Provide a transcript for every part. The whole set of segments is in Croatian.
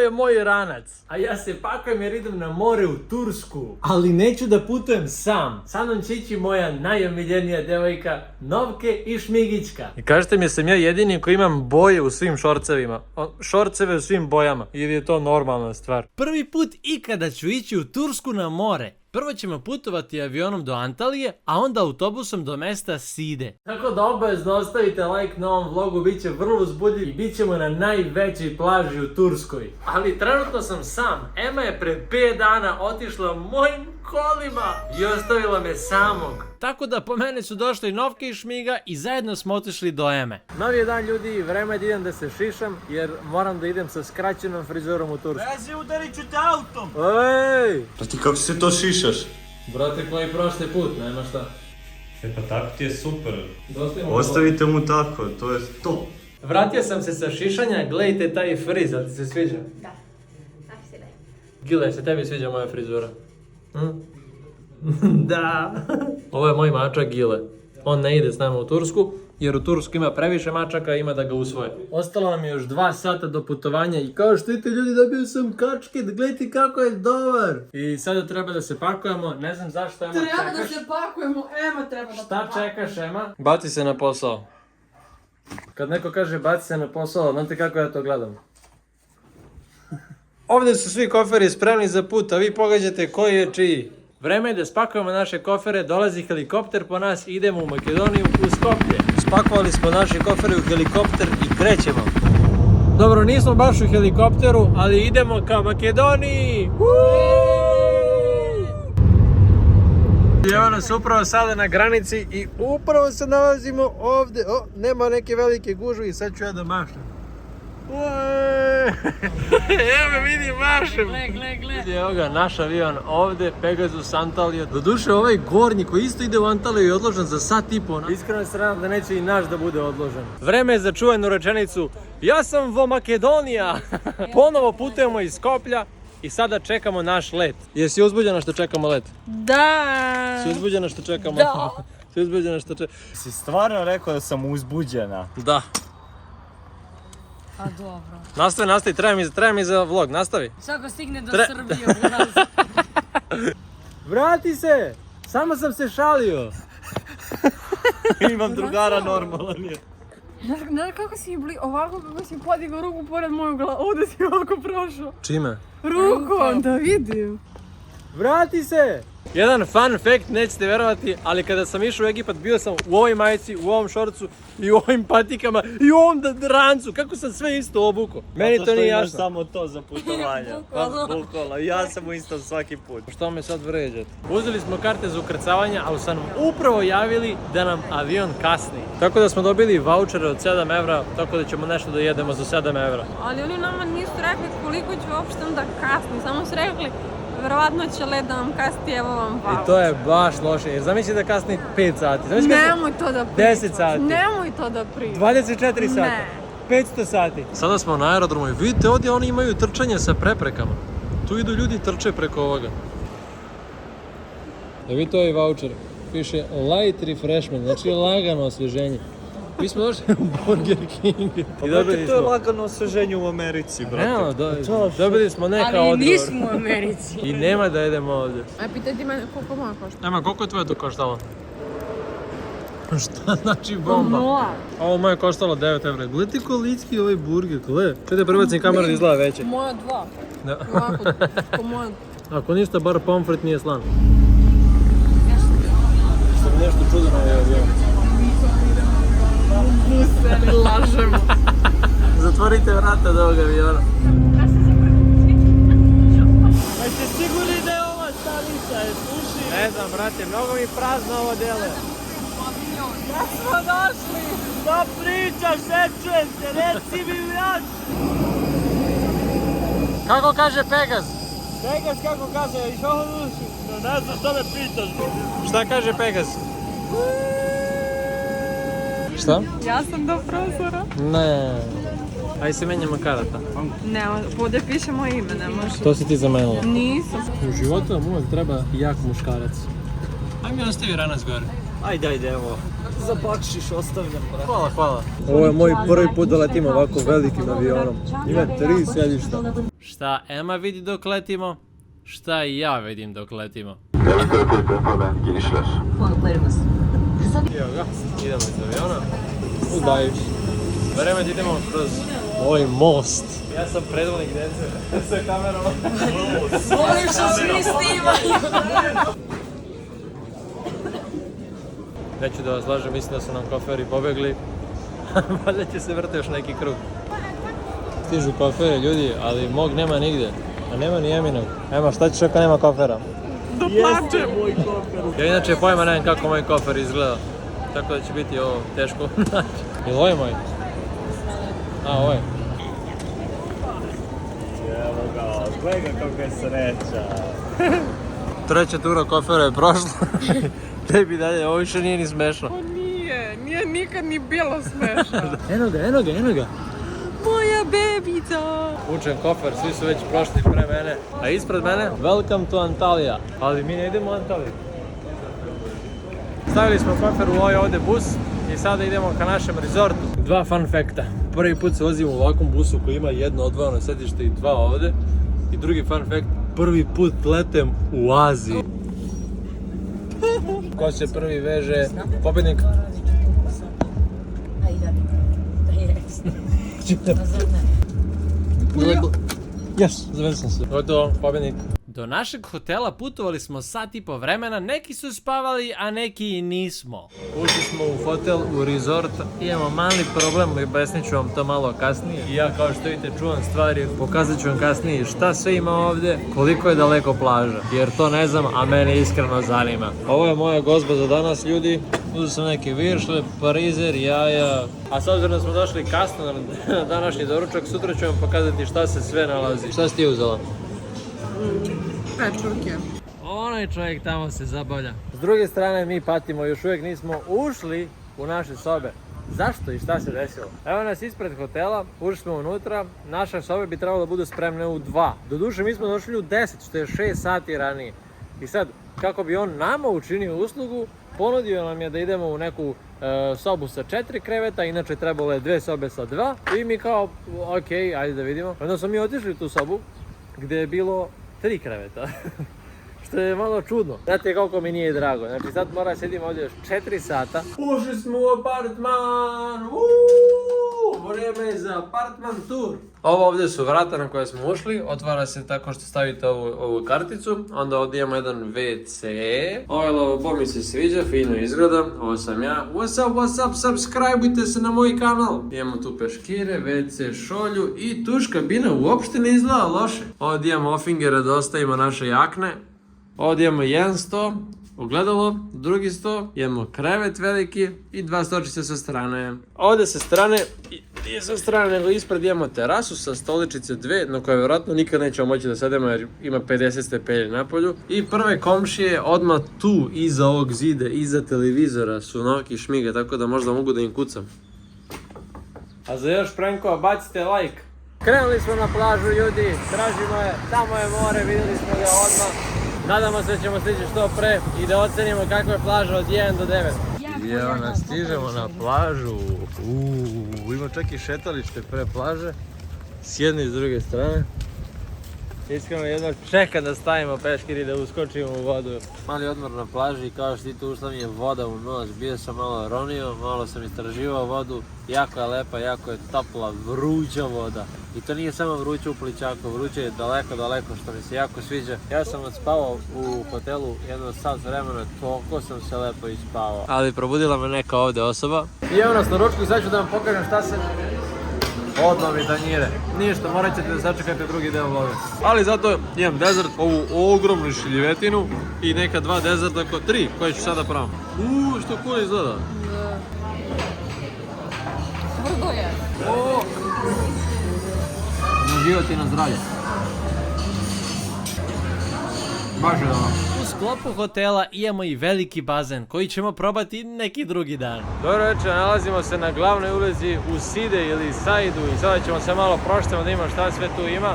je moj ranac. A ja se pakujem jer idem na more u Tursku. Ali neću da putujem sam. Sa mnom će ići moja najomiljenija devojka, Novke i Šmigićka. I kažete mi, sam ja jedini koji imam boje u svim šorcevima. Šorceve u svim bojama. Ili je to normalna stvar? Prvi put ikada ću ići u Tursku na more. Prvo ćemo putovati avionom do Antalije, a onda autobusom do mesta Side. Tako da obavezno ostavite like na ovom vlogu, bit će vrlo uzbudljiv i bit ćemo na najvećoj plaži u Turskoj. Ali trenutno sam sam. Ema je pre 5 dana otišla mojim kolima i ostavila me samog. Tako da po mene su došli Novke i Šmiga i zajedno smo otišli do Eme. Novi je dan, ljudi, i vreme je da idem da se šišam jer moram da idem sa skraćenom frizurom u Tursku. Veze, udarit ću te autom! Ej! Pa ti kako se to šišaš? Brate, koji prošli put, nema šta. Pa tako ti je super. Ostavite mu tako, to je to. Vratio sam se sa šišanja, gledajte taj friz, ali ti se sviđa? Da, tako se da. Gile, se tebi sviđa moja frizura? Da. Ovo je moj mačak Gile. On ne ide s nama u Tursku, jer u Tursku ima previše mačaka i ima da ga usvoje. Ostalo nam je još 2 sata do putovanja i kao što vidite, ljudi, dobio sam kačket, gledajte kako je dobar. I sada treba da se pakujemo, ne znam zašto Ema čekaš. Treba da se pakujemo, Ema treba da Šta čekaš, Ema? Baci se na posao. Kad neko kaže baci se na posao, znate kako ja to gledam? Ovdje su svi koferi spremni za put, a vi pogađate koji je čiji. Vreme je da spakujemo naše kofere, dolazi helikopter po nas i idemo u Makedoniju u Skoplje. Spakovali smo naše kofere u helikopter i krećemo. Dobro, nismo baš u helikopteru, ali idemo ka Makedoniji! Evo nas upravo sada na granici i upravo se nalazimo ovdje. O, nema neke velike gužve i sad ću ja da mašem. Evo me vidi, mašem. Gle. Evo ga, naš avion ovdje, Pegasus Antalija. Doduše ovaj gornji koji isto ide u Antaliju je odložen za sat i po. Iskreno se nadam da neće i naš da bude odložen. Vreme je za čuvenu rečenicu. Ja sam vo Makedonija. Ponovo putujemo iz Skoplja i sada čekamo naš let. Jesi uzbuđena što čekamo let? Da. Si uzbuđena što čekamo? Da. Si uzbuđena što čekamo? Si stvarno rekao da sam uzbuđena? Da. A dobro. Nastavi, treba mi za vlog, nastavi. Svako stigne do Srbije u nas. Vrati se! Samo sam se šalio. Imam drugara, normalan je. Znaš kako si ovako kako si podigao ruku pored moju glavu, ovdje si ovako prošao. Čime? Rukom, da vidim. Vrati se! Jedan fun fact, nećete vjerovati, ali kada sam išao u Egipat bio sam u ovoj majici, u ovom šorcu i u ovim patikama i u ovom rancu. Kako sam sve isto obukao? Meni to nije jasno. Samo to za putovanje. Bukvalno, ja sam u istom svaki put. Što me sad vređate? Uzeli smo karte za ukrcavanje, ali su nam upravo javili da nam avion kasni. Tako da smo dobili vouchere od 7 evra, tako da ćemo nešto da jedemo za 7 evra. Ali oni nama nisu rekli koliko će uopšte da kasni, samo su rekli verovatno će let da vam kasni, evo vam voucher. I to je baš loše, jer zamisli da kasni 5 sati. Nemoj to da pričaš. 10 sati. Nemoj to da pričaš. 24 sata. Ne. 500 sati. Sada smo na aerodromu i vidite ovdje oni imaju trčanje sa preprekama. Tu idu ljudi trče preko ovoga. Da vidite ovaj voucher. Piše light refreshment, znači lagano osvježenje. Mi smo došli u Burger King. Pa brate, to je lagano osveženje u Americi, brate. Evo, dobili smo neka odgovor. Ali nismo u Americi. I nema da jedemo ovdje. A pitaj ti mene koliko moja košta? Ema, koliko je tvoje to koštalo? Šta znači bomba? Moja. Ovo moje koštalo 9 evra. Gledajte kolitski ovaj burger, gle. Čete prebacim kameru da izgleda veće. Moja 2. Ovako, ko moja. Ako ništa, bar pomfrit nije slan. Što mi nešto čudno je avion. Buseli, lažemo. Zatvorite vrata od ovog aviona. Pa ste sigurni da je ova stanica, je sluši? Ne znam, brate, mnogo mi prazno ovo dele. Da smo došli. Šta pričaš, ne čujem te, reci mi vrat! Kako kaže Pegas? Pegas kako kaže, iš ovo duši? Ne znam što me pitaš. Šta kaže Pegas? Šta? Ja sam do prozora. Ne. Aj se menjamo karata. Ne, ovdje piše moje ime, ne može. To si ti zamenila. Nisam. U životu vam uvijek treba jak muškarac. Aj mi ostavi ranac gore. Ajde, evo. Za bakšiš ostavljam, brate. Hvala. Ovo je moj prvi put da letim ovako velikim avionom. Ima 3 sjedišta. šta Ema vidi dok letimo, šta i ja vidim dok letimo. Balıklarımız. Kısa bir Evo ga, idemo iz aviona. Udajuš. Vreme da idemo kroz ovaj most. Ja sam predvodnik dece sa kamerom. Volim što svi snimaju. Neću da vas lažem, mislim da su nam koferi pobegli. Valjda će se vrti još neki krug. Stižu koferi ljudi, ali mog nema nigdje. A nema ni Eminog. Ema, šta ćeš ako nema kofera? Da plačem. Moj kofer. Ja inače pojma nemam kako moj kofer izgleda. Tako da će biti ovo teško naći. Jel ovo je moj? A, ovo je. Evo ga, gledaj ga kako je sreća. Treća tura kofera je prošla. Tebi dalje, ovo više nije ni smešno. Nije nikad ni bilo smešno. Eno ga. Moja bebica. Učen kofer, svi su već prošli pre mene. A ispred mene, welcome to Antalya. Ali mi ne idemo u Antaliju. Stavili smo kofer u ovaj ovdje bus i sada idemo ka našem rezortu. Dva fun facta. Prvi put se vozimo u ovakvom busu koji ima jedno odvojeno sedište i dva ovdje. I drugi fun fact, prvi put letem u Aziji. Ko se prvi veže? Pobjednik. Yes, zavezao sam se. Gotovo, pobjednik. Do našeg hotela putovali smo sat i po vremena, neki su spavali, a neki i nismo. Ušli smo u hotel, u resort, imamo mali problem, objasnit ću vam to malo kasnije. I ja kao što vidite čuvam stvari, pokazat ću vam kasnije šta sve ima ovdje, koliko je daleko plaža. Jer to ne znam, a mene iskreno zanima. Ovo je moja gozba za danas ljudi. Uzeo sam neke viršle, parizer, jaja. A s obzirom da smo došli kasno na današnji doručak, sutra ću vam pokazati šta se sve nalazi. Šta si ti uzela? Pečurke. Onaj čovjek tamo se zabavlja. S druge strane mi patimo, još uvijek nismo ušli u naše sobe. Zašto i šta se desilo? Evo nas ispred hotela, ušli smo unutra, naše sobe bi trebalo da budu spremne u 2. Doduše mi smo došli u 10, što je 6 sati ranije. I sad, kako bi on nama učinio uslugu, ponudio nam je da idemo u neku sobu sa 4 kreveta, inače trebalo je 2 sobe sa 2. I mi kao, ok, ajde da vidimo. Onda smo mi otišli u tu sobu, gdje je bilo 3 kreveta. Što je malo čudno. Znate koliko mi nije drago. Znači sad mora sedim ovdje još 4 sata. Ušli smo u apartman! Vrijeme za apartman tour! Ovo ovdje su vrata na koje smo ušli. Otvara se tako što stavite ovu karticu. Onda ovdje imamo jedan WC. Ovaj lavabo mi se sviđa, fino izgleda. Ovo sam ja. What's up, subscribeujte se na moj kanal. Imamo tu peškire, WC šolju i tuš kabina uopšte ne izgleda loše. Ovdje imamo ofingere da ostavimo naše jakne. Ovdje imamo jedan sto, ogledalo, drugi sto, imamo krevet veliki i 2 stočice sa strane. Ovdje sa strane, nije sa strane nego ispred imamo terasu sa stoličice 2 na koje vjerojatno nikad nećemo moći da sedemo jer ima 50 stepeni na polju. I prve komšije odmah tu iza ovog zida, iza televizora su Novak i Šmiga, tako da možda mogu da im kucam. A za još prankova bacite like. Krenuli smo na plažu ljudi, tražimo je, tamo je more, vidjeli smo ga odmah. Nadamo se da ćemo stići što pre i da ocenimo kakva je plaža od 1 do 9. I evo nas, stižemo na plažu. Ima čak i šetalište pre plaže. S jedne i s druge strane. Iskreno jedno čeka da stavimo peškir i da uskočimo u vodu. Mali odmor na plaži i kao što ti tu ušla mi je voda u nos. Bio sam malo ronio, malo sam istraživao vodu. Jako je lepa, jako je topla, vruća voda. I to nije samo vruće u plićaku, vruće je daleko, što mi se jako sviđa. Ja sam odspavao u hotelu jedno sat vremena, toliko sam se lepo ispavao. Ali probudila me neka ovdje osoba. I evo nas na ručku i sad ću da vam pokažem šta se... Odmah mi tanjire. Ništa, morat ćete da sačekate drugi deo vloga. Ali zato imam dezert, ovu ogromnu šiljevetinu i neka 2 dezerta, 3 koje ću sada pravim. Što cool izgleda. Tvrdo je. Na život i na zdravlje. Baš je dobro. U sklopu hotela imamo i veliki bazen koji ćemo probati neki drugi dan. Dobro večer, nalazimo se na glavnoj ulici u Side ili Saidu i sada ćemo se malo proštemo da ima šta sve tu ima.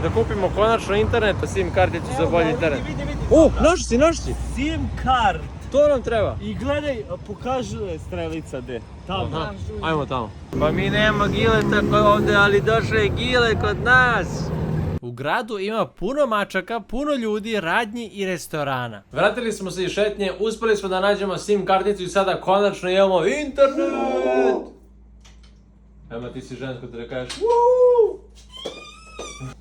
Da kupimo konačno internet, SIM karticu za bolji internet. Naš si! SIM card. To nam treba. I gledaj, pokaže strelica gde. Tamo. Aha, ajmo tamo. Pa mi nema gileta kod ovdje, ali došao je gile kod nas. U gradu ima puno mačaka, puno ljudi, radnji i restorana. Vratili smo se iz šetnje, uspeli smo da nađemo SIM karticu i sada konačno imamo internet! Ema, ti si žensko da kažeš Woo!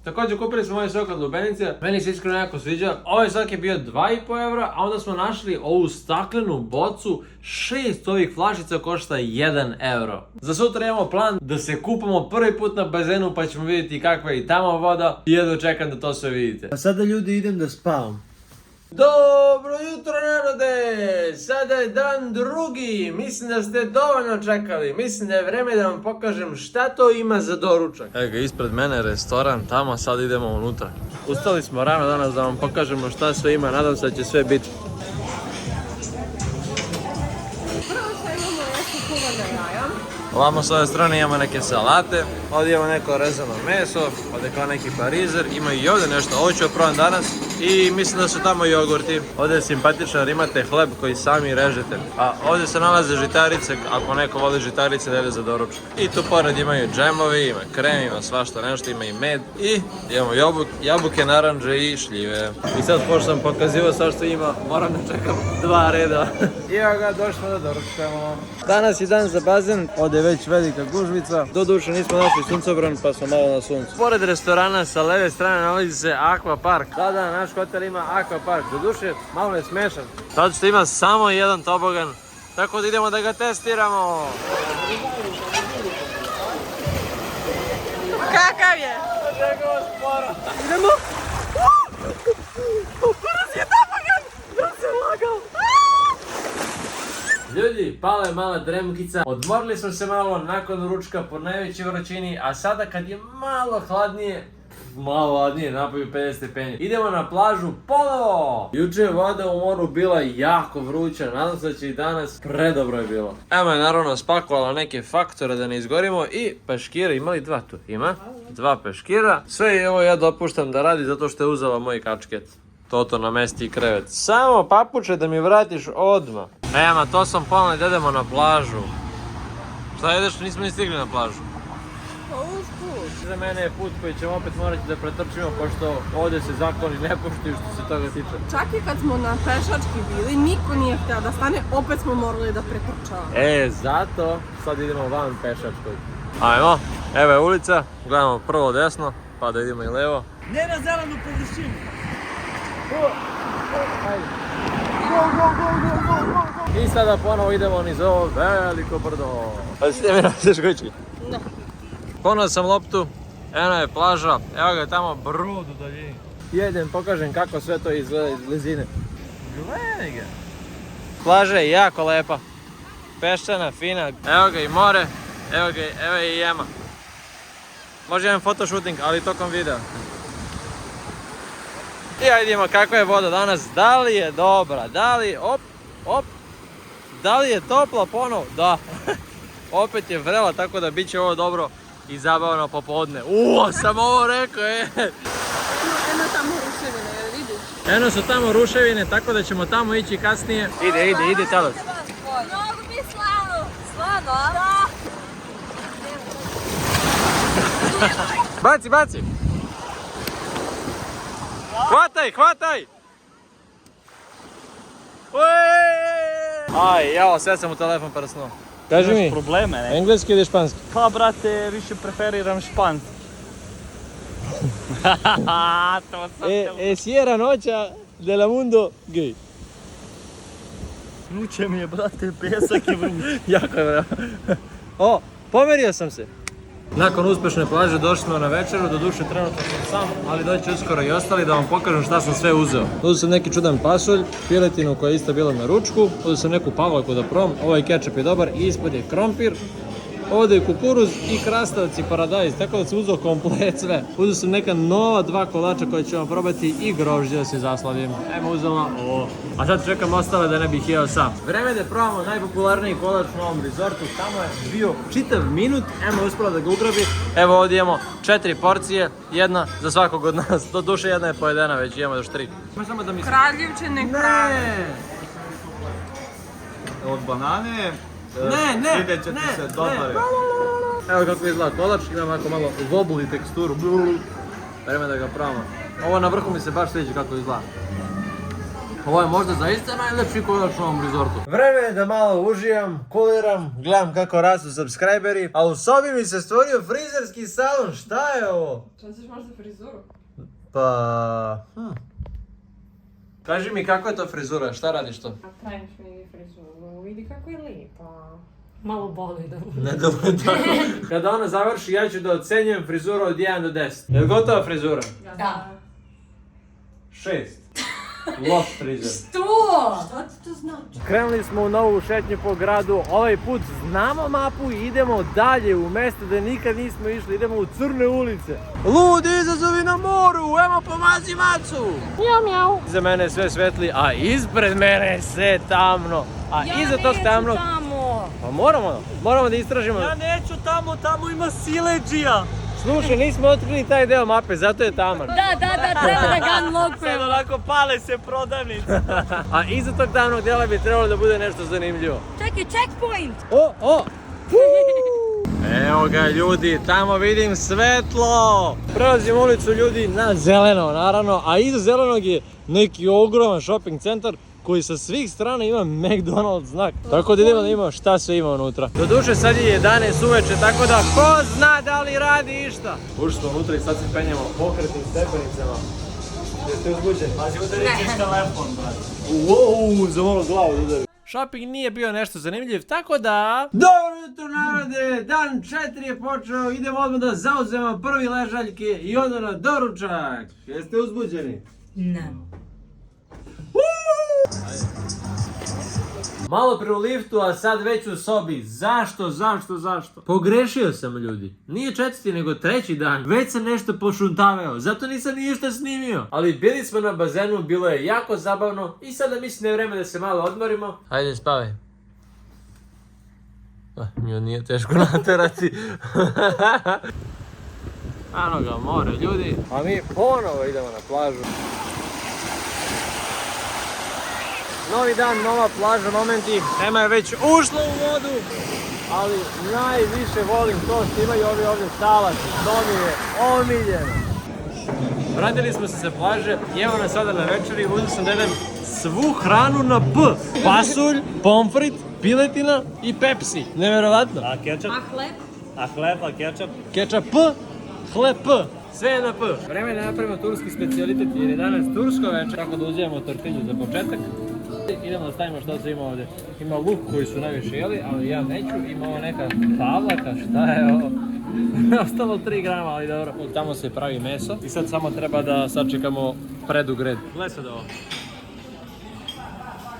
Također kupili smo ovaj sok od lubenice, meni se iskreno jako sviđa. Ovaj sok je bio 2,5 eura, a onda smo našli ovu staklenu bocu, 6 ovih flašica košta 1 euro. Za sutra imamo plan da se kupamo prvi put na bazenu pa ćemo vidjeti kakva je i tamo voda i jedno čekam da to sve vidite. A sada ljudi idem da spavam. Dobro jutro narode, sada je dan drugi, mislim da ste dovoljno čekali, mislim da je vreme da vam pokažem šta to ima za doručak. Evo ga, ispred mene je restoran, tamo sad idemo unutra. Ustali smo rano danas da vam pokažemo šta sve ima, nadam se da će sve biti. Prvo što imamo jeste kuvana jaja. Ovamo s ove strane imamo neke salate, ovdje imamo neko rezano meso, ovdje kao neki parizer, ima i ovdje nešto, ovo ću probam danas i mislim da su tamo jogurti. Ovdje je simpatično jer imate hleb koji sami režete, a ovdje se nalaze žitarice, ako neko voli žitarice da ide za doručak. I tu pored imaju džemovi, ima krem, ima svašta nešto, ima i med i imamo jabuke, naranđe i šljive. I sad pošto sam pokazivao sve što ima, moram da čekam 2 reda. I evo ga, došli da doručkamo. Danas je dan za bazen, ovdje je već velika gužvica. Doduše nismo našli suncobran pa smo malo na suncu. Pored restorana sa leve strane nalazi se Aqua Park. Da, naš hotel ima Aqua Park. Doduše malo je smešan. Sad što ima samo jedan tobogan. Tako da idemo da ga testiramo. Kakav je? Čekamo sporo. Idemo? Brz je tobogan! Da se lagao! Ljudi, pala je mala dremkica, odmorili smo se malo nakon ručka po najvećoj vrućini, a sada kad je malo hladnije, napolju 50 stepeni, idemo na plažu ponovo! Juče je voda u moru bila jako vruća, nadam se da će i danas predobro je bilo. Ema je naravno spakovala neke faktore da ne izgorimo i peškire, imali 2 tu? Ima? 2 peškira. Sve je ovo ja dopuštam da radi zato što je uzela moj kačket. Toto namesti krevet. Samo papuče da mi vratiš odmah. Ema, to sam ponovno da idemo na plažu. Šta jedeš, nismo ni stigli na plažu. Pa usput. Za mene je put koji ćemo opet morati da pretrčimo, pošto ovdje se zakoni ne poštuju što se toga tiče. Čak i kad smo na pešački bili, niko nije htio da stane, opet smo morali da pretrčavamo. Zato sad idemo van pešačkog. Ajmo, evo je ulica, gledamo prvo desno, pa da idemo i levo. Ne na zelenu površinu. I sada ponovo idemo niz ovo veliko brdo. Pa si mi nosiš kući? Ne. Ponovo sam loptu, eno je plaža, evo ga tamo brod u daljini. Jedem, pokažem kako sve to izgleda iz blizine. Gledaj ga. Plaža je jako lepa, peščana, fina, evo ga i more, evo je i jama. Može jedan fotoshooting, ali tokom videa. I ajde vidimo kakva je voda danas, da li je dobra, da li, da li je topla ponovo, da, opet je vrela, tako da bit će ovo dobro i zabavno popodne. Sam ovo rekao, Eno tamo ruševine, jel vidiš? Eno su tamo ruševine, tako da ćemo tamo ići kasnije. Ide talac. Mnogo bi slano. Slano? Da. Baci! Hvataj! Aj, jao, sve sam u telefon prsnuo. Kaži mi, Probleme, ne? engleski ili španski? Pa, brate, više preferiram španski. To sam te... Sierra noća de la mundo gay. Vruće mi je, brate, pesak je vruć. Jako je bravo. O, pomerio sam se. Nakon uspješne plaže došli smo na večeru, doduše trenutno sam sam, ali doći uskoro i ostali da vam pokažem šta sam sve uzeo. Uzeo sam neki čudan pasulj, piletinu koja je isto bila na ručku, uzeo sam neku pavlaku da probam, ovaj kečap je dobar i ispod je krompir. Ovdje je kukuruz i krastavac i paradajz, tako da sam uzeo komplet sve. Uzeo sam neka nova 2 kolača koje ću vam probati i grožđe da se zaslavim. Evo uzela ovo. A sad čekam ostale da ne bih jeo sam. Vreme da probamo najpopularniji kolač na ovom rezortu. Tamo je bio čitav minut, evo uspjela da ga ugrabi. Evo ovdje imamo 4 porcije, jedna za svakog od nas. Do duše jedna je pojedena već, imamo još 3. Kraljevčine kralje. Od banane... Ne, vidjet ćete se, dobar je. Evo kako izgleda kolač, ima ovako malo wobble teksturu. Vreme da ga probamo. Ovo na vrhu mi se baš sviđa kako izgleda. Ovo je možda zaista najlepši kolač u ovom rezortu. Vreme je da malo uživam, kuliram, gledam kako rastu subscriberi, a u sobi mi se stvorio frizerski salon. Šta je ovo? Šta ćeš možda frizuru? Pa... Kaži mi kako je to frizura, šta radiš to? Praviš mi frizuru, vidi kako je lijepa. Malo boli da Ne dobro tako. Kada ona završi, ja ću da ocenjujem frizuru od 1 do 10. Je li gotova frizura? Da. 6. Loš frizer. Što? Šta ti to znači? Krenuli smo u novu šetnju po gradu, ovaj put znamo mapu i idemo dalje u mjesto da nikad nismo išli, idemo u Crne ulice. Ludi izazovi na moru, evo pomazi macu! Mjau, mjau. Iza mene je sve svetli, a ispred mene je sve tamno. A iza tog tamnog... tamo! Pa moramo da istražimo. Ja neću tamo ima sileđija. Slušaj, nismo otkrili taj deo mape, zato je taman. Da, treba da ga unlockujemo. Sad onako pale se prodavnice. A iza tog tamnog dela bi trebalo da bude nešto zanimljivo. Čekaj, checkpoint! O! Evo ga ljudi, tamo vidim svetlo! Prelazim ulicu ljudi na zeleno, naravno, a iza zelenog je neki ogroman shopping centar koji sa svih strana ima McDonald's znak. Tako da idemo da imamo šta sve ima unutra. Doduše sad je 11 uveče, tako da ko zna da li radi išta. Ušli smo unutra i sad se penjemo pokretnim stepenicama. Jeste uzbuđeni? Pazi, udari ćeš telefon, brate. Wow, za malo glavu da udari. Shopping nije bio nešto zanimljiv, tako da... Dobro jutro narode, dan 4 je počeo, idemo odmah da zauzemo prvi ležaljke i onda na doručak. Jeste uzbuđeni? Ne. Malo pre u liftu, a sad već u sobi. Zašto? Pogrešio sam ljudi. Nije četvrti nego treći dan. Već sam nešto pošuntaveo, zato nisam ništa snimio. Ali bili smo na bazenu, bilo je jako zabavno i sada mislim da je vreme da se malo odmorimo. Hajde spavaj. Nju nije teško naterati. Ano ga more ljudi. A mi ponovo idemo na plažu. Novi dan, nova plaža, momenti. Ema je već ušla u vodu, ali najviše volim to što imaju ovi ovdje salaci. To mi je omiljeno. Vratili smo se sa plaže i evo nas sada na večeri. Uzeo sam da jedem svu hranu na P. Pasulj, pomfrit, piletina i Pepsi. Nevjerovatno. A kečap? A hleb? A hleb, a kečap? Kečap P, hleb P. Sve je na P. Vreme je da napravimo turski specijalitet jer je danas tursko večer. Tako da uzimamo tortilju za početak. Idemo da stavimo što se ima ovdje. Ima luk koji su najviše jeli, ali ja neću. Ima ovo neka pavlaka, šta je ovo? Ostalo 3 grama, ali dobro. Tamo se pravi meso i sad samo treba da sačekamo predug red. Gledaj sad ovo.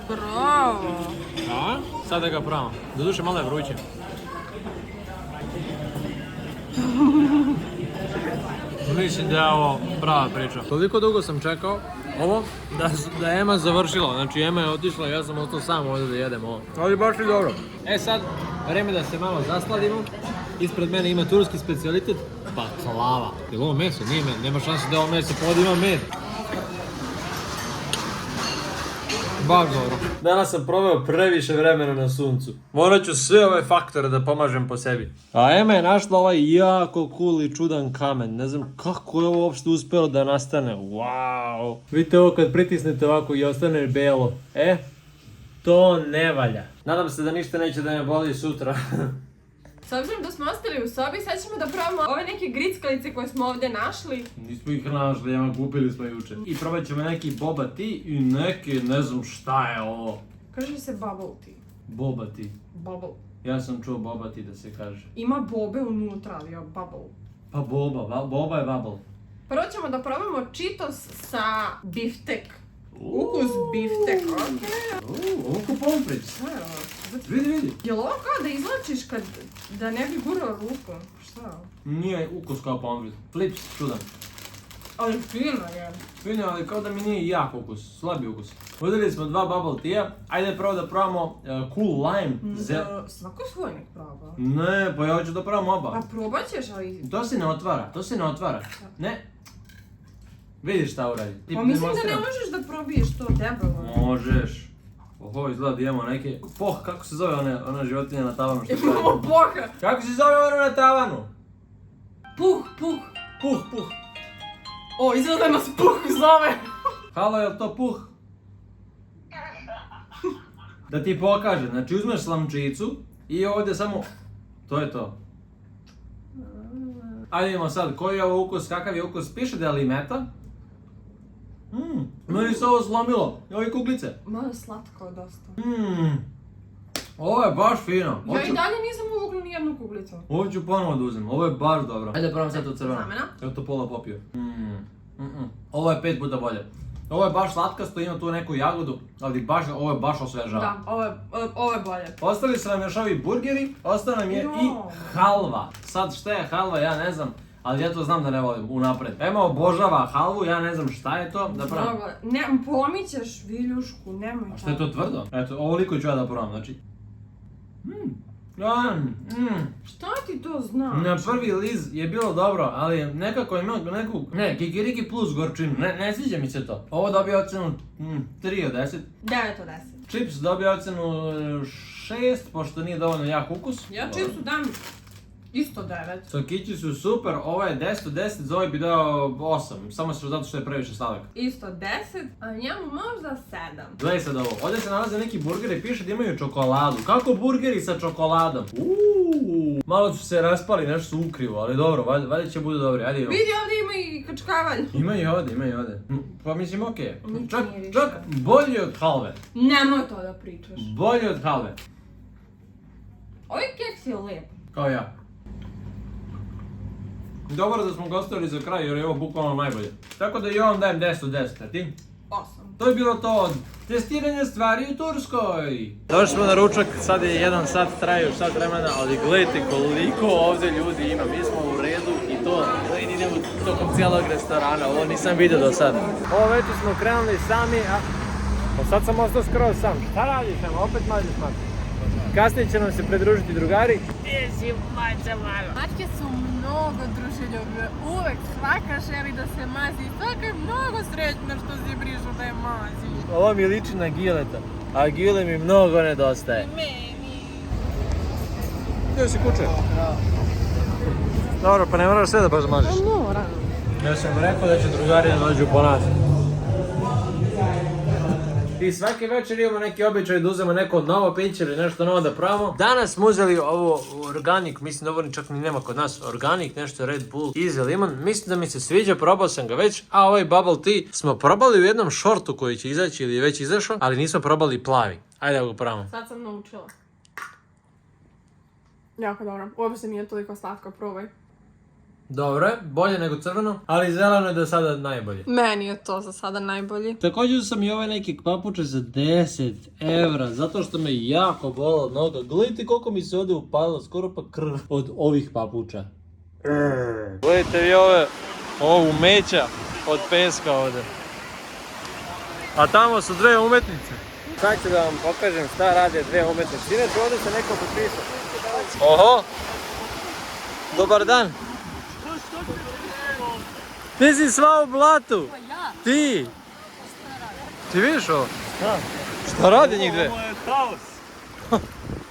Bravo! A? Sad da ga pravimo. Doduše malo je vruće. Mislim da je ovo prava priča. Toliko dugo sam čekao ovo da je Ema završila. Znači Ema je otišla i ja sam ostao sam ovdje da jedem ovo. Ali baš i dobro. E sad, vreme da se malo zasladimo. Ispred mene ima turski specijalitet baklava. Je li ovo meso? Nije med. Nema šanse da ovo meso ima med. Baš dobro. Danas sam proveo previše vremena na suncu. Morat ću sve ove faktore da pomažem po sebi. A Ema je našla ovaj jako cool i čudan kamen. Ne znam kako je ovo uopšte uspelo da nastane. Wow. Vidite ovo kad pritisnete ovako i ostane belo. To ne valja. Nadam se da ništa neće da me boli sutra. S obzirom da smo ostali u sobi, sad ćemo da probamo ove neke grickalice koje smo ovdje našli. Nismo ih našli, kupili smo juče. I probat ćemo neki boba tea i neke, ne znam šta je ovo. Kaže se bubble tea. Boba tea. Bubble. Ja sam čuo boba tea da se kaže. Ima bobe unutra, ali je bubble. Pa boba je bubble. Prvo ćemo da probamo Cheetos sa biftek. Ukus biftek, okej. Ovo ko pomfrit. Šta je ovo? Vidi. Jel ovo kao da izlačiš kad da ne bi gurao ruku? Šta je ovo? Nije ukus kao pomfrit. Flips, čudan. Ali fino je. Fino, ali kao da mi nije jak ukus, slabi ukus. Uzeli smo 2 bubble tea, ajde prvo da probamo cool lime. Svako svoj nek proba. Ne, pa ja hoću da probam oba. Pa probat ćeš, ali... To se ne otvara. Ne. Vidiš šta uradi. Pa mislim da ne možeš da probiješ to debelo. Možeš. Oho, izgleda da imamo neke... kako se zove ona životinja na tavanu što pravi? Imamo boha! Kako se zove ona na tavanu? Puh. Puh. O, izgleda da nas puh zove. Halo, je li to puh? Da ti pokažem, znači uzmeš slamčicu i ovdje samo... To je to. Ajde imamo sad, koji je ovo ukus, kakav je ukus, piše da je limeta. Meni se ovo slomilo, ove kuglice. Malo slatko dosta. Ovo je baš fino. Ja i dalje nisam uvukla ni jednu kuglicu. Ovo ću ponovo da uzem, ovo je baš dobro. Ajde probam sad to crveno. Zamena? Evo to pola popio. Ovo je 5 puta bolje. Ovo je baš slatkasto, ima tu neku jagodu, ali baš, ovo je baš osvežava. Da, ovo je bolje. Ostali su nam još ovi burgeri, ostao nam je i halva. Sad šta je halva, ja ne znam, ali ja to znam da ne volim unapred. Ema obožava halvu, ja ne znam šta je to, da probam. Ne, pomićeš viljušku, nemoj to. Šta je to tvrdo? Eto, ovoliko ću ja da probam, znači. Šta ti to znaš? Na prvi liz je bilo dobro, ali nekako ima neku, kikiriki plus gorčinu, ne sviđa mi se to. Ovo dobije ocenu 3 od 10. 9 od 10. Čips dobije ocenu 6, pošto nije dovoljno jak ukus. Ja čipsu dam isto 9. Sokići su super, ovo je 10 od 10, za ovaj bi dao 8, samo zato što je previše sladak. Isto 10, a njemu možda 7. Gledaj sad ovo, ovdje se nalaze neki burgeri, piše da imaju čokoladu. Kako burgeri sa čokoladom? Malo ću se raspali, nešto su ukrivo, ali dobro, valjda će bude dobri, ajde idemo. Vidi, ovdje ima i kačkavalj. Ima i ovdje. Pa mislim okej. Niti nije više. Čak bolji od halve. Nemoj to da pričaš. Bolji od halve. Ovaj keks je lijep. Kao ja. Dobro da smo ga ostavili za kraj jer je ovo bukvalno najbolje. Tako da i ovom dajem 10 od 10, a ti? 8. To je bilo to od testiranja stvari u Turskoj. Došli smo na ručak, sad je 1 sat, traje još sat vremena, ali gledajte koliko ovdje ljudi ima. Mi smo u redu i to idemo tokom cijelog restorana, ovo nisam vidio do sada. Ovo već smo krenuli sami, a sad sam ostao skroz sam. Šta radiš nam? Opet maziš mačke. Kasnije će nam se pridružiti drugari. Gdje si mača malo? Mačke su mnogo druželjubive, uvek svaka želi da se mazi i svaka je mnogo srećna što si brišu da je maziš. Ovo mi liči na Gileta, a Gile mi mnogo nedostaje. Meni. Gdje si kuće? Dobro, pa ne moraš sve da baš mažiš. Moram. Ja sam rekao da će drugari da dođu po nas. I svaki večer imamo neki običaj da uzemo neko novo piće ili nešto novo da pravimo. Danas smo uzeli ovo organik, mislim da ovo čak ni nema kod nas, organik, nešto Red Bull, Easy Lemon. Mislim da mi se sviđa, probao sam ga već, a ovaj Bubble Tea smo probali u jednom šortu koji će izaći ili je već izašao, ali nismo probali plavi. Ajde da ga probamo. Sad sam naučila. Jako dobro, uopšte nije toliko slatko, probaj. Dobro je, bolje nego crveno, ali zeleno je do sada najbolje. Meni je to za sada najbolji. Također sam i ove neke papuče za 10 evra, zato što me jako bola noga. Gledajte koliko mi se ovdje upalilo, skoro pa krv od ovih papuča. Gledajte vi ovo umeća od peska ovdje. A tamo su dve umetnice. Sad ću da vam pokažem šta rade dve umetnice. Inače ovdje se neko potpisao. Oho! Dobar dan! Ti si sva u blatu! Ti! Ti vidiš ovo? Šta radi njih dve? Ovo je haos.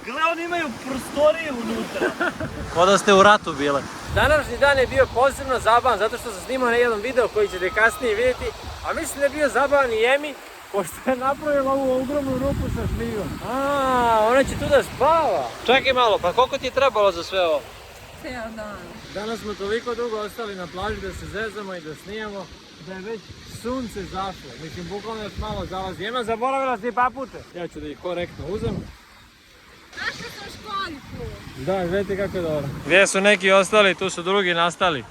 Gle, oni imaju prostorije unutra. Kao da ste u ratu bile. Današnji dan je bio posebno zabavan zato što sam snimao jedan video koji ćete kasnije vidjeti. A mislim da je bio zabavan i Emi, pošto je napravila ovu ogromnu rupu sa šmigom. Ona će tu da spava. Čekaj malo, pa koliko ti je trebalo za sve ovo? Cijel dan. Danas smo toliko dugo ostali na plaži da se zezamo i da snijemo da je već sunce zašlo. Mislim, bukvalno još malo zalazi. Ema, zaboravila si papuče. Ja ću da ih korektno uzem. Našla sam školjku. Da, gledajte kako je dobro. Gdje su neki ostali, tu su drugi nastali. I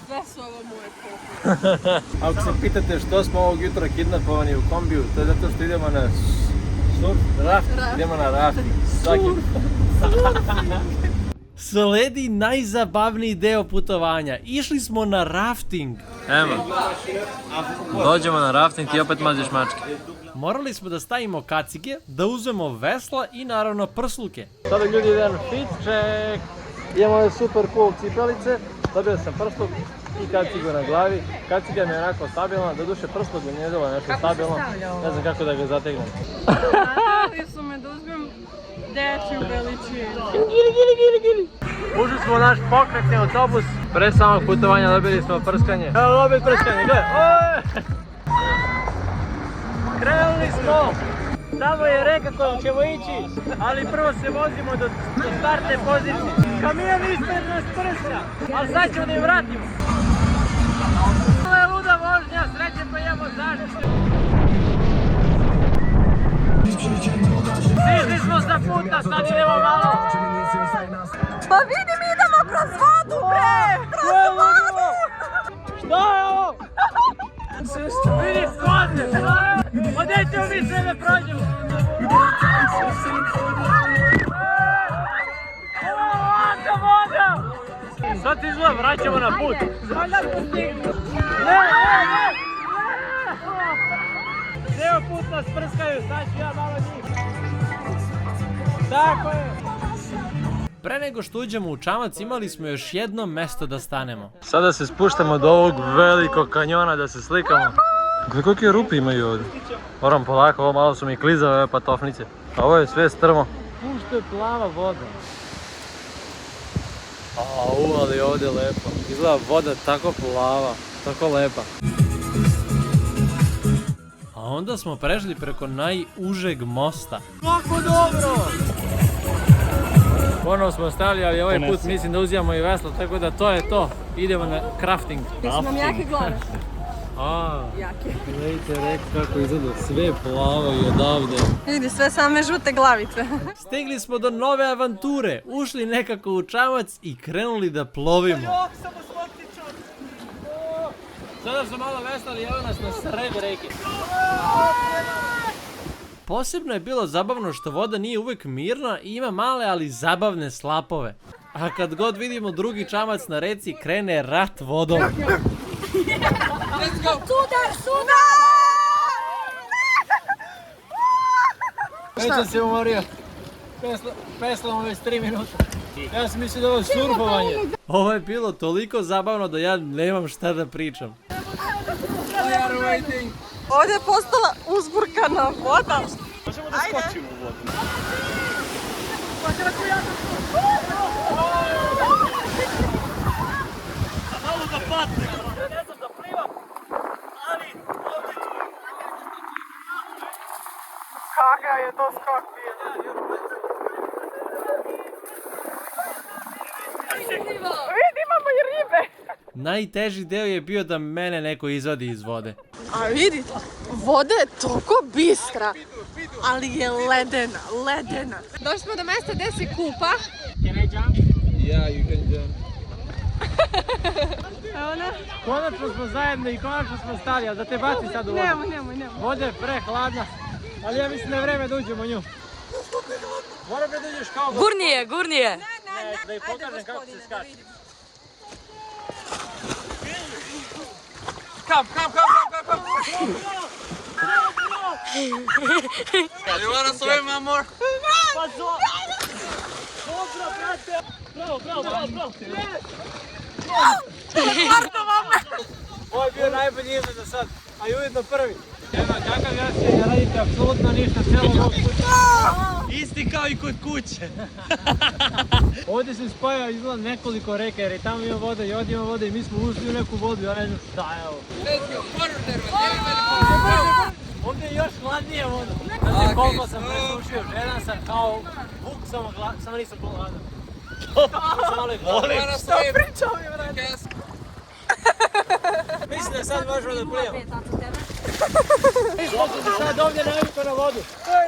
sve su ovo moje poput. Ako se pitate što smo ovog jutra kidnapovani u kombiju, to je zato što idemo na rafting. Idemo na rafting. Sledi najzabavniji deo putovanja. Išli smo na rafting. Evo, dođemo na rafting i opet maziš mačke. Morali smo da stavimo kacige, da uzmemo vesla i naravno prsluke. Sada ljudi jedan fit check. Imamo ove super cool cipelice. Dobio sam prsluk i kacigu na glavi. Kaciga mi je onako stabilna, doduše prslog mi nije bilo nešto stabilno. Ne znam kako da ga zategnem. Natjerali su me da uzmem dečju veličinu. Ušli smo u naš pokretni autobus. Pre samog putovanja dobili smo prskanje. Evo opet prskanje, gledaj! Krenuli smo! Tamo je reka kojom ćemo ići, ali prvo se vozimo do startne pozicije. Kamion ispred nas prska, ali sad ćemo da im vratimo. Ovo je luda vožnja, sreće pa imamo zaštitu. Sišli smo sa puta, sad idemo malo. Pa vidi, mi idemo kroz vodu, bre! Kroz vodu! Šta je ovo? Vidi koze! Pa gdje ćemo mi sve da prođemo? Ovo je voda! Sad ti izgleda, vraćamo na put. Ne! Ceo put nas prskaju, sad ću ja malo njih. Tako je. Pre nego što uđemo u čamac imali smo još jedno mesto da stanemo. Sada se spuštamo do ovog velikog kanjona da se slikamo. Gledaj kolike rupe imaju ovdje. Moram polako, ovo malo su mi klizave ove patofnice. A ovo je sve strmo. Pušto je plava voda. Ali ovdje je lepo. Izgleda voda tako plava, tako lepa. A onda smo prešli preko najužeg mosta. Kako dobro! Ponovo smo stali, ali ovaj put mislim da uzimamo i veslo, tako da to je to. Idemo na crafting. Jesu nam jake glave? Jake. Gledajte rek kako izgleda, sve plavo i odavde. Vidi, sve same žute glavice. Stigli smo do nove avanture, ušli nekako u čamac i krenuli da plovimo. Sada smo malo veslali, evo nas na sred reke. Posebno je bilo zabavno što voda nije uvek mirna i ima male ali zabavne slapove. A kad god vidimo drugi čamac na reci, krene rat vodom. Sudar! Već sam se umorio. Peslamo već 3 minuta. Ja sam mislio da ovo je surfovanje. Ovo je bilo toliko zabavno da ja nemam šta da pričam. Ovdje je postala uzburkana voda. Možemo da skočimo u vodu. Malo da patne. Ne znam da plivam, ali ovdje ću. Kakav je to skok bio? Vidi, imamo i ribe. Najteži deo je bio da mene neko izvadi iz vode. A vidi, voda je toliko bistra, ali je ledena. Došli smo do mesta gdje se kupa. Yeah, you can jump. Evo ne? Konačno smo zajedno i konačno smo stali, ali da te baci sad u vodu. Nemoj. Voda je prehladna, ali ja mislim da je vreme da uđemo u nju. Moram da uđeš kao... Gurnije! Da ih pokažem kako se skače. Come. You wanna swim, amor? Bravo. Ovo je bio najbolji izgled do sad, a i ujedno prvi. Evo, kakav ja se ne radite apsolutno ništa cijelog ovog puta. Isti kao i kod kuće. Ovdje se spaja izgleda nekoliko reka jer i tamo ima voda i ovdje ima voda i mi smo ušli u neku vodu, ja ne znam šta je ovo. Ovdje je još hladnije voda. Znači koliko sam presušio, žena sam kao vuk, samo nisam gladan. Sam malo je gladan. Što pričao mi, vrati? Mislim da sad možemo da plijemo. Mislim da se sad ovdje navikao na vodu.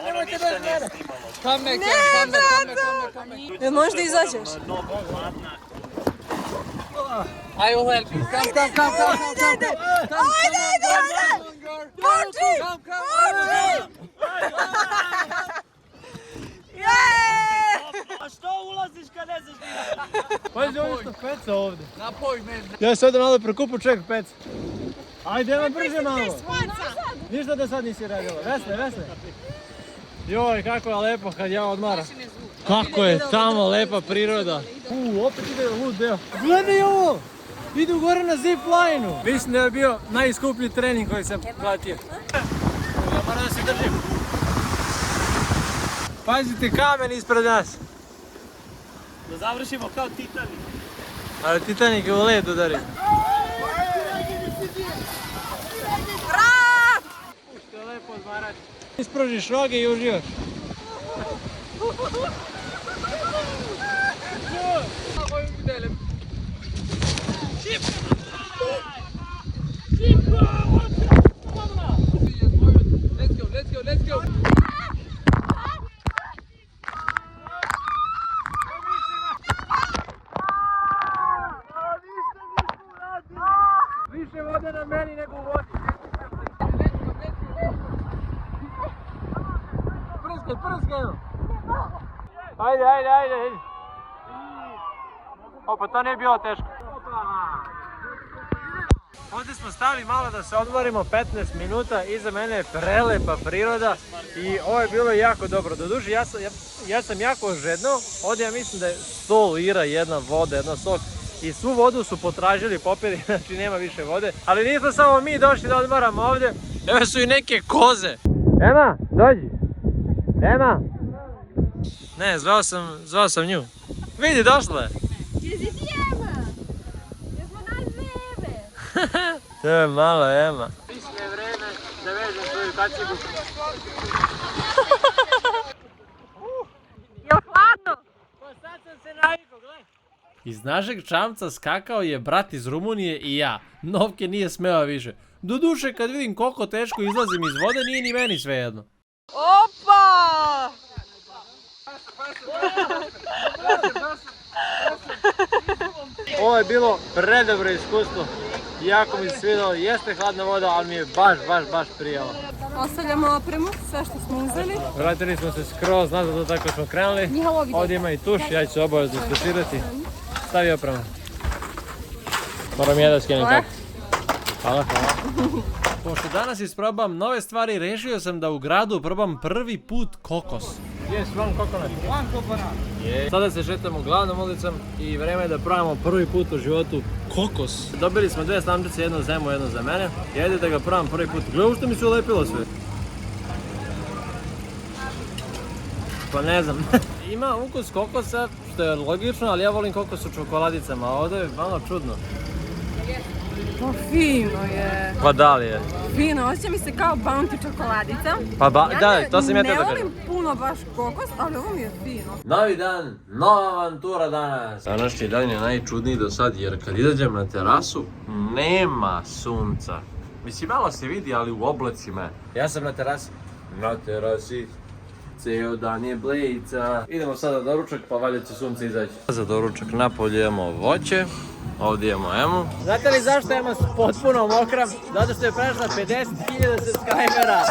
Nemojte bez mene. Come. Jel možeš da izađeš? I will help you. Come. Ajde! Koči! A što ulaziš kad ne znaš ništa? Pazi, ovdje što peca ovdje. Napoj, man. Ja sad malo prekupu čovjek peca. Ajde, evo brže malo. Ništa da sad nisi radila. Vesle. Joj, kako je lepo kad ja odmaram. Kako je tamo lepa priroda. Opet ide lud deo. Gledaj ovo! Idu gore na zip line-u. Mislim da je bio najskuplji trening koji sam platio. Ja moram da se držim. Pazite kamen ispred nas. Da završimo kao Titanic. Ali Titanic je u led udari. Što je lepo odmarati. Ispružiš noge i uživaš. Let's go. Više vode na meni nego u vodi. Prskaj. Ajde. Opa, to nije bilo teško. Ovdje smo stali malo da se odmorimo 15 minuta, iza mene je prelepa priroda i ovo je bilo jako dobro. Doduše, ja sam jako žedno, ovdje ja mislim da je 100 lira jedna voda, jedna sok i svu vodu su potražili, popili, znači nema više vode. Ali nismo samo mi došli da odmaramo ovdje, evo su i neke koze. Ema, dođi. Ema. Ne, zvao sam nju. Vidi, došla je. Jesi ti Ema? Jesmo nas bebe. To je mala Ema. Mislim je vreme da vežem svoju kacigu. Je li hladno? Pa sad sam se navikao, gledaj. Iz našeg čamca skakao je brat iz Rumunije i ja. Novke nije smeo više. Doduše, kad vidim koliko teško izlazim iz vode, nije ni meni svejedno. Opa! Ovo je bilo predobro iskustvo. Jako mi se svidjelo, jeste hladna voda, ali mi je baš prijelo. Ostavljamo opremu, sve što smo uzeli. Vratili smo se skroz nazad do tako smo krenuli. Ovdje ima i tuš, ja ću se obavezno istuširati. Stavi opremu. Moram ja da skinem kako. Hvala. Pošto danas isprobam nove stvari, rešio sam da u gradu probam prvi put kokos. Yes, one coconut. Sada se šetamo glavnom ulicom i vreme je da probamo prvi put u životu kokos. Dobili smo dve slamčice, jednu za Emu, jednu za mene. I ajde da ga probam prvi put. Gledaj što mi se ulepilo sve. Pa ne znam. Ima ukus kokosa, što je logično, ali ja volim kokos u čokoladicama, a ovdje je malo čudno. Pa fino je. Pa da li je? Fino, osjeća mi se kao Bounty čokoladica. Pa da, to sam ja teo da Ne kažem. volim puno baš kokos, ali ovo mi je fino. Novi dan, nova avantura danas. Današnji dan je najčudniji do sad jer kad izađem na terasu nema sunca. Mislim malo se vidi ali u oblacima. Ja sam na terasi. Na terasi. Ceo dan je blejica. Idemo sada na doručak pa valjda će sunce izaći. Za doručak napolje imamo voće. Ovdje imamo Emu. Znate li zašto Ema potpuno mokra? Zato što je prešla 50.000 subscribera.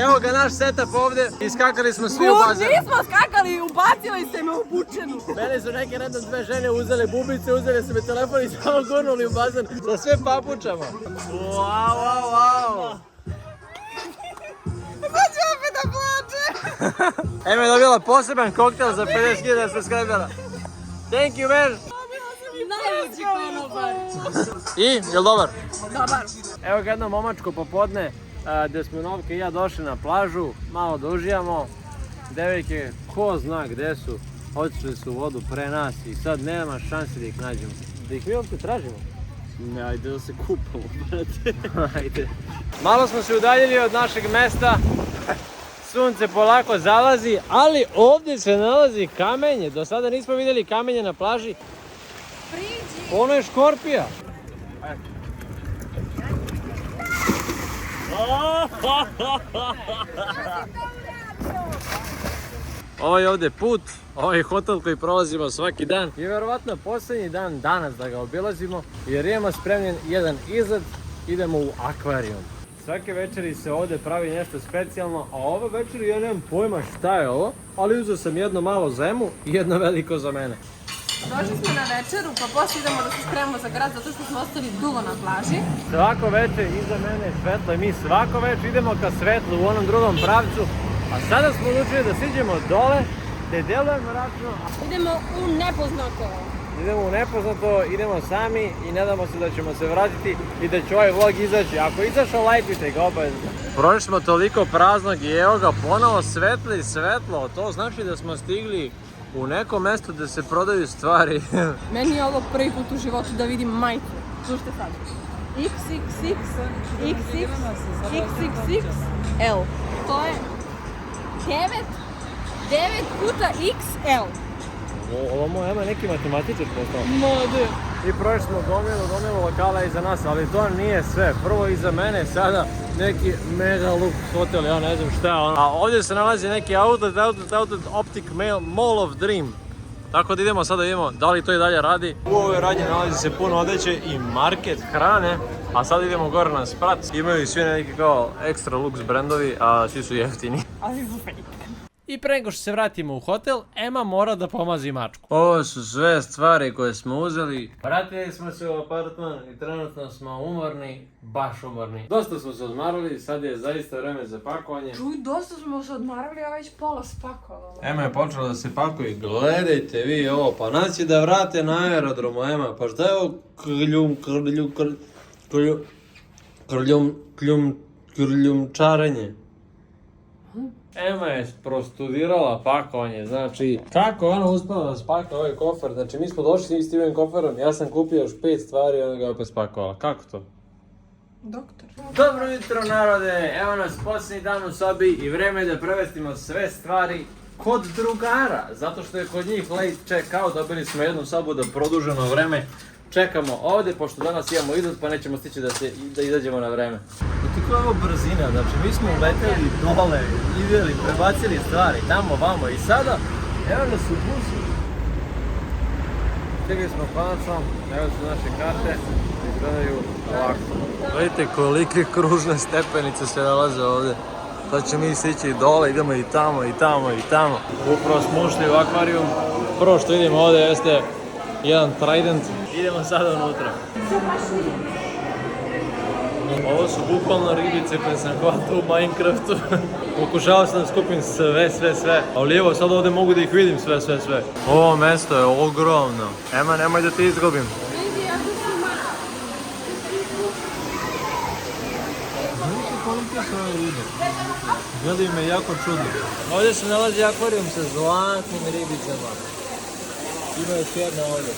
Evo ga naš setup ovdje. Iskakali smo svi u bazen. Nismo skakali i ubacili ste me u bučenu. Mene su neke redom dve žene uzele bubice, uzele su me telefon i samo gurnuli u bazen sa sve papučama. Wow. Sad ću opet da plače. Ema je dobila poseban koktel za 50.000 subscribera. Thank you man. Najveći konobar. I, jel dobar? Dobar. Evo ga jedno momačko popodne gdje smo Novke i ja došli na plažu, malo da uživamo. Devojke, ko zna gdje su, otišli su u vodu pre nas i sad nema šanse da ih nađemo. Da ih mi uopće tražimo? Ne, ajde da se kupamo, brate. Ajde. Malo smo se udaljili od našeg mesta. Sunce polako zalazi, ali ovdje se nalazi kamenje. Do sada nismo vidjeli kamenje na plaži. Priđi. Ono je škorpija. Ovo je ovdje put, ovo je hotel koji prolazimo svaki dan. I vjerovatno posljednji dan danas da ga obilazimo jer imamo spremljen jedan izlet, idemo u akvarijum. Svake večeri se ovdje pravi nešto specijalno, a ove večeri ja nemam pojma šta je ovo, ali uzeo sam jedno malo za Emu i jedno veliko za mene. Došli smo na večeru, pa poslije idemo da se spremamo za grad zato što smo ostali dugo na plaži. Svako večer iza mene je svetlo i mi svako večer idemo ka svetlu u onom drugom pravcu. A sada smo odlučili da siđemo dole, te delujemo mračno. Idemo u nepoznato. Idemo u nepoznato, idemo sami i nadamo se da ćemo se vratiti i da će ovaj vlog izaći. Ako je izašao, lajkujte ga obavezno. Prošli smo toliko praznog i evo ga ponovo svetlo. To znači da smo stigli u neko mjesto gdje se prodaju stvari. Meni je ovo prvi put u životu da vidim majice. Slušajte sad. XXX, XXXL. To je 9 puta XL. Ovo moj ima neki matematičar postao. Mode. I prošli smo gomilu lokala iza nas, ali to nije sve. Prvo iza mene sada neki mega lux hotel, ja ne znam šta je ono. A ovdje se nalazi neki outlet Optic Mall of Dream. Tako da idemo sada vidimo da li to i dalje radi. U ovoj radnji nalazi se puno odeće i market hrane. A sad idemo gore na sprat. Imaju svi neki kao ekstra lux brendovi, a svi su jeftini. Ali su fake. I pre nego što se vratimo u hotel, Ema mora da pomazi mačku. Ovo su sve stvari koje smo uzeli. Vratili smo se u apartman i trenutno smo umorni, baš umorni. Dosta smo se odmarali, sad je zaista vreme za pakovanje. Čuj, dosta smo se odmarali, a već pola spakovala. Ema je počela da se pakuje. Gledajte vi ovo, pa nas će da vrate na aerodromu, Ema. Pa šta je ovo kljumčarenje? Ema je prostudirala pakovanje, znači kako je ona uspela da spakuje ovaj kofer, znači mi smo došli s tim koferom, ja sam kupio još 5 stvari i ona ga opet spakovala, kako to? Doktor. Dobro jutro narode, evo nas posljednji dan u sobi i vreme je da prevestimo sve stvari kod drugara, zato što je kod njih late check out, dobili smo jednu sobu da produženo vreme čekamo ovdje, pošto danas imamo izlet pa nećemo stići da izađemo na vreme. Tako je ovo brzina, znači mi smo uleteli dole, ideli, prebacili stvari tamo, vamo i sada, evo nas u busu. Stigli smo konačno, evo su naše karte, izgledaju ovako. Vidite kolike kružne stepenice se nalaze ovdje. Sad ćemo mi stići dole, idemo i tamo, i tamo, i tamo. Upravo smo ušli u akvarijum. Prvo što vidimo ovdje jeste jedan trident. Idemo sada unutra. Ovo su bukvalno ribice koje sam hvatao u Minecraftu. Pokušao sam da skupim sve. A lijevo sad ovdje mogu da ih vidim sve. Ovo mjesto je ogromno. Ema, nemoj da ti izgubim. Vidi, ja tu si mala. Vidite kolike su ove ribe. Gledaju me jako čudno. Ovdje se nalazi akvarijum sa zlatnim ribicama. Ima još jedna ovdje.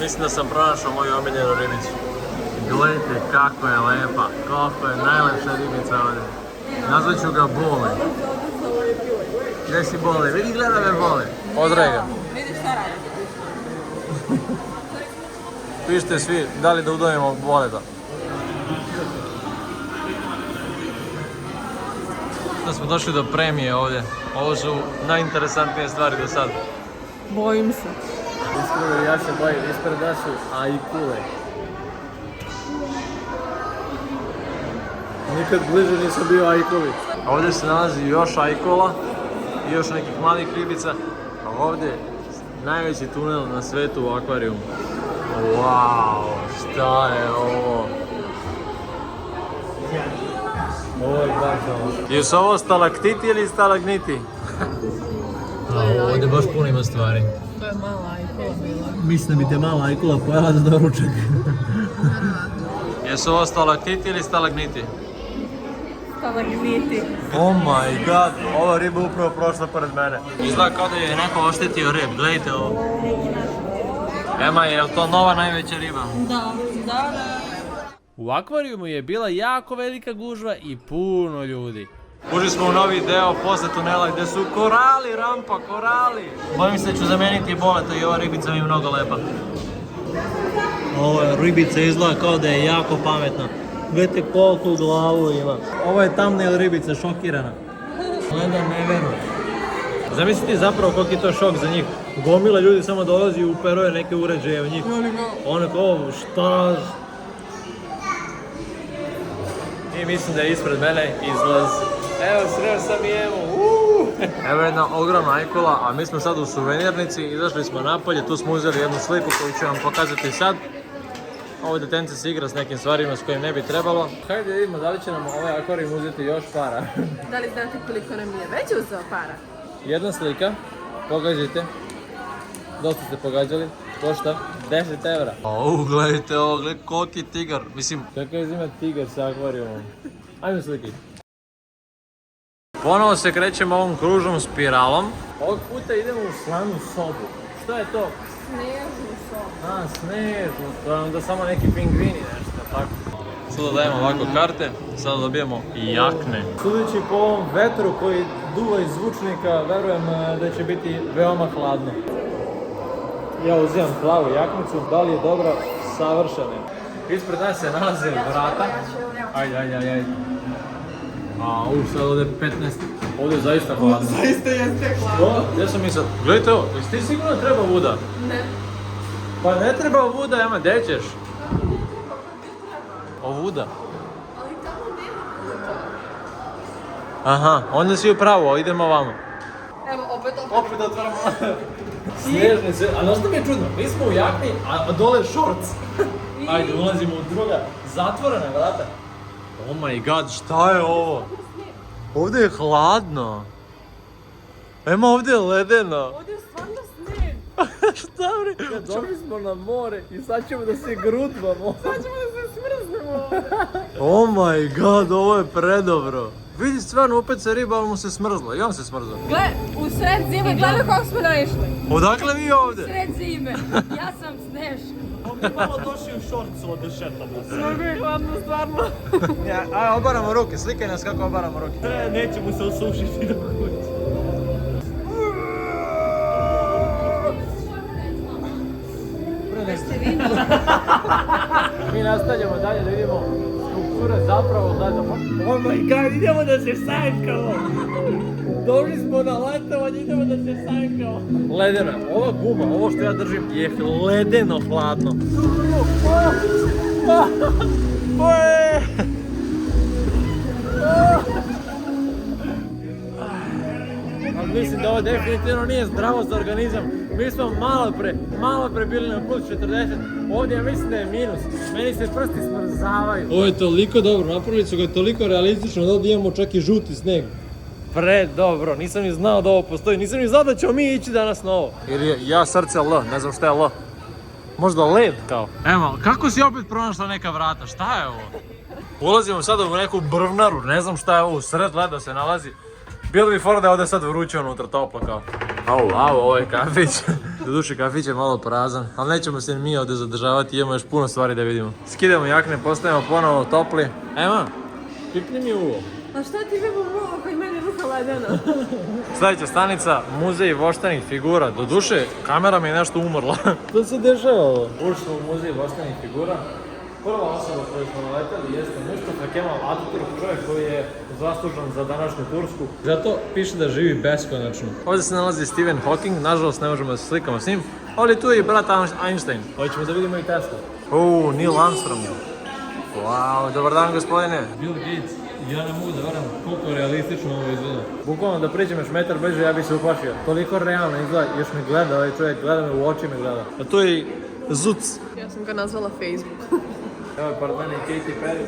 Mislim da sam pronašao moju omiljenu ribicu. Gledajte kako je lepa, koliko je najlepša ribica ovdje. Nazvat ću ga Bole. Gdje si Bole? Vidi, gleda me Bole. Pozdravim ga. Vidi šta radi. Pišite svi da li da udojemo Boleta. Da smo došli do premije ovdje. Ovo su najinteresantnije stvari do sad. Bojim se. Iskreno, ja se bojim, ispred da su ajkule. Nikad bliže nisam bio ajkuli. Ovdje se nalazi još ajkola i još nekih malih ribica. A ovdje je najveći tunel na svetu u akvarijumu. Wow, šta je ovo? Ovo je baš ovo. Jesu ovo stalaktiti ili stalagniti? Ovdje baš puno ima stvari. To je mala ajkola bila. Mislim da bi te mala ajkula pojela za doručak. Jesu ovo stalaktiti ili stalagniti? Stalagniti. Oh my god, ova riba upravo prošla pored mene. Izgleda kao da je neko oštetio rib, gledajte ovo. Ema, je li to nova najveća riba? Da. U akvarijumu je bila jako velika gužva i puno ljudi. Ušli smo u novi deo posle tunela gdje su korali, rampa, korali. Bojim se da ću zameniti Boleta i ova ribica mi je mnogo lepa. Ova ribica izgleda kao da je jako pametna. Gledajte koliko glavu ima. Ovo je thumbnail ribica, šokirana. Gleda, ne verujem. Zamislite zapravo koliko je to šok za njih. Gomila ljudi samo dolazi i uperuje neke uređaje u njih. Ono kao, šta? I mislim da je ispred mene izlaz. Evo, sreo sam i evo. Evo jedna ogromna ajkula, a mi smo sad u suvenirnici, izašli smo napolje, tu smo uzeli jednu sliku koju ću vam pokazati sad. Ovo detence se igra s nekim stvarima s kojim ne bi trebalo. Hajde vidimo da li će nam ovaj akvarijum uzeti još para. Da li znate koliko nam je već uzeo para? Jedna slika, pogađajte. dosta ste pogađali. Košta 10 evra. Gledajte ovo, gledajte koliki tigar. Mislim, kakav ima tigar sa akvarijumom? Ajmo sliki. Ponovo se krećemo ovom kružnom spiralom. Ovog puta idemo u slanu sobu. Što je to? Snežnu sobu. Snežnu, to je onda samo neki pingvini nešto, tako. Sada dajemo ovako karte, sada dobijemo i jakne. Sudeći po ovom vetru koji duva iz zvučnika, verujem da će biti veoma hladno. Ja uzimam plavu jaknicu, da li je dobra? Savršena. Ispred nas se nalaze vrata. Ajde. Sad ovdje je 15. Ovdje je zaista hladno. Zaista jeste hladno. Gdje sam mi sad? Gledajte ovo, jesi ti sigurno treba vuda? Ne. Pa ne treba vuda, Ema, gdje ćeš? Ovuda? Ali tamo nema puta. Aha, onda si u pravu, idemo ovamo. Evo, opet. Opet otvaramo. Snježni se, a znaš što mi je čudno? Mi smo u jakni, a dole šorc. Ajde, ulazimo u druga zatvorena vrata. Oh my god, šta je ovo? Ovdje je hladno. Ema, ovdje je ledeno. Ovdje je stvarno snijeg. Šta bre? Došli smo na more i sad ćemo da se grutvamo. Sad ćemo da se smrznemo ovdje. Oh my god, ovo je predobro. Vidi, stvarno, opet se riba, ali mu se smrzla. I on se smrzao. Gle, u sred zime, gledaj kako smo naišli. Odakle mi ovdje? Sred zime. Ja sam Sneška. Mi malo došli u šorcu da šetamo se. Mnogo je hladno, stvarno. Ajde, obaramo ruke, slikaj nas kako obaramo ruke. Nećemo se osušiti do kuće. Mi nastavljamo dalje da vidimo skulpture zapravo gledamo. Oh my god, idemo da se sanjkamo. Došli smo na letovanje, idemo da se sanjkamo. Ledena, ova guma, ovo što ja držim je ledeno hladno. Ali mislim da ovo definitivno nije zdravo za organizam. Mi smo malo pre bili na plus 40, ovdje ja mislim da je minus. Meni se prsti smrzavaju. Ovo je toliko dobro, napravili su ga toliko realistično da ovdje imamo čak i žuti sneg. Dobro, nisam ni znao da ovo postoji, nisam ni znao da ćemo mi ići danas na ovo. Ili je ja srce L, ne znam šta je L. Možda led kao. Evo, kako si opet pronašla neka vrata, šta je ovo? Ulazimo sada u neku brvnaru, ne znam šta je ovo, sred leda se nalazi. Bilo bi fora da je ovdje sad vruće unutra, toplo kao. Ovo je kafić. Doduše kafić je malo prazan, ali nećemo se mi ovdje zadržavati, imamo još puno stvari da vidimo. Skidamo jakne, postajemo ponovo topli. Ema, pipni mi uvo. A šta ti bebo muva kad meni ruka ledena? Sljedeća stanica, muzej voštanih figura. Doduše, kamera mi je nešto umrla. Što se dešava ovo? Ušli smo u muzej voštanih figura. Prva osoba koju smo naletali jeste Mustafa Kemal Atatürk, čovjek koji je zaslužan za današnju Tursku. Zato piše da živi beskonačno. Ovdje se nalazi Stephen Hawking, nažalost ne možemo da se slikamo s njim, ali tu je i brat Einstein. Hoćemo da vidimo i Tesla. Neil Armstrong. Wow, dobar dan gospodine. Bill Gates. Ja ne mogu da verujem koliko realistično ovo izgleda. Bukvalno da priđem još metar bliže, ja bi se uplašio. Toliko realno izgleda, još me gleda, ovaj čovjek gleda me u oči, me gleda. A to je Zuc. Ja sam ga nazvala Facebook. Evo je pored mene i Katy Perry.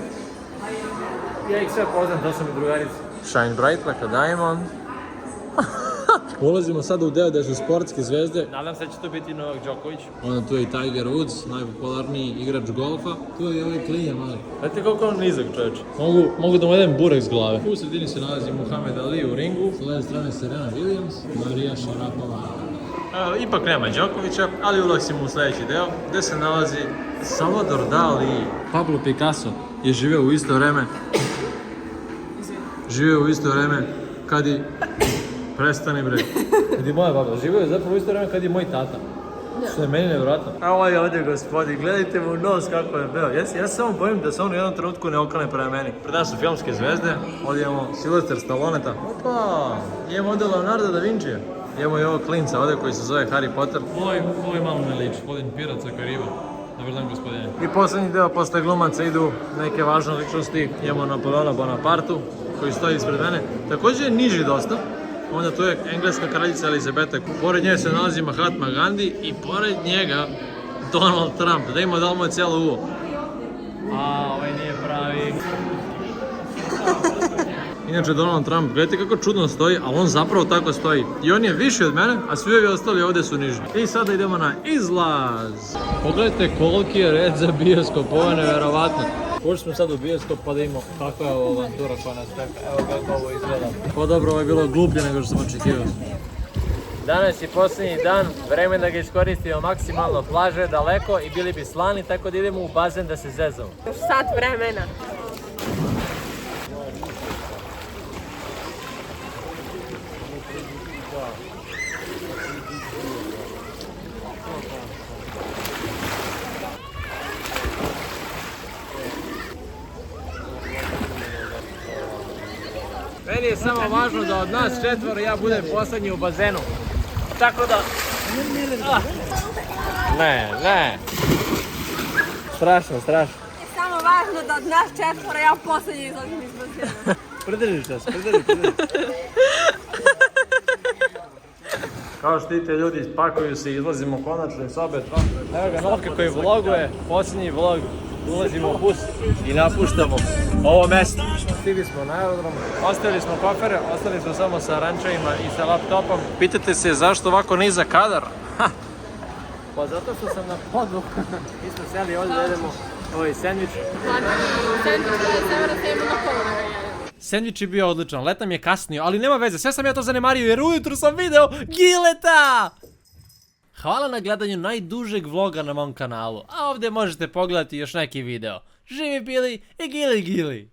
Ja ih sve poznam, to su mi drugarici. Shine bright like a diamond. Ulazimo sada u deo gdje su sportske zvezde. Nadam se da će to biti Novak Đoković. Onda tu je i Tiger Woods, najpopularniji igrač golfa. Tu je i ovaj klinja mali. Znate koliko on nizak čovječ? Mogu da mu jedem burek s glave. U sredini se nalazi Muhammed Ali u ringu. S leve strane Serena Williams, Marija Šarapova. Ipak nema Đokovića, ali ulazimo u sljedeći deo gdje se nalazi Salvador Dali. Pablo Picasso je živio u isto vreme. Kad i... Prestani bre. Kad je moja baba, živio je zapravo u isto vreme kad je moj tata. Što je meni nevjerojatno. A ovo je ovdje gospodin, gledajte mu nos kako je beo. Ja se samo bojim da se on u jednom trenutku ne okrene prema meni. Pred nas su filmske zvezde, ovdje imamo Sylvester Stalloneta. Opa, imamo ovdje Leonardo da Vincija. Imamo i ovog klinca ovdje koji se zove Harry Potter. Ovo je malo ne liči, gospodin Pirac sa Kariba. Dobar dan gospodine. I posljednji deo, posle glumaca idu neke važne ličnosti. Imamo Napoleona Bonapartu koji stoji ispred mene. Također je niži dosta. Onda tu je engleska kraljica Elizabeta. Pored nje se nalazi Mahatma Gandhi i pored njega Donald Trump. Da ima da li mu je cijelo uvo. Ovaj nije pravi. Inače Donald Trump, gledajte kako čudno stoji, ali on zapravo tako stoji. I on je viši od mene, a svi ovi ostali ovdje su niži. I sada idemo na izlaz. Pogledajte koliki je red za bioskop, ovo je nevjerovatno. Ušli smo sad u bioskop pa da imamo kakva je ovo avantura koja nas čeka. Evo kako ovo izgleda. Pa dobro, ovo je bilo gluplje nego što sam očekivao. Danas je posljednji dan, vreme da ga iskoristimo maksimalno, plaže je daleko i bili bi slani, tako da idemo u bazen da se zezamo. Još sat vremena. Meni je samo važno da od nas četvoro ja budem posljednji u bazenu. Tako da... Ne. Strašno. Samo važno da od nas četvora ja posljednji izlazim iz bazena. Pridržiš nas, pridrži. Kao što vidite, ljudi spakuju se i izlazimo konačno iz sobe. Evo ga Novke koji vloguje, posljednji vlog. Ulazimo u bus i napuštamo ovo mjesto. Stigli smo na aerodrom, ostavili smo kofere, ostali smo samo sa rančevima i sa laptopom. Pitate se zašto ovako nizak kadar? Pa zato što sam na podu. Mi smo seli ovdje da jedemo ovaj sandvič. Sandvič je bio odličan, let nam je kasnio, ali nema veze, sve sam ja to zanemario jer ujutro sam video Gileta! Hvala na gledanju najdužeg vloga na mom kanalu, a ovdje možete pogledati još neki video. Živi bili i gili!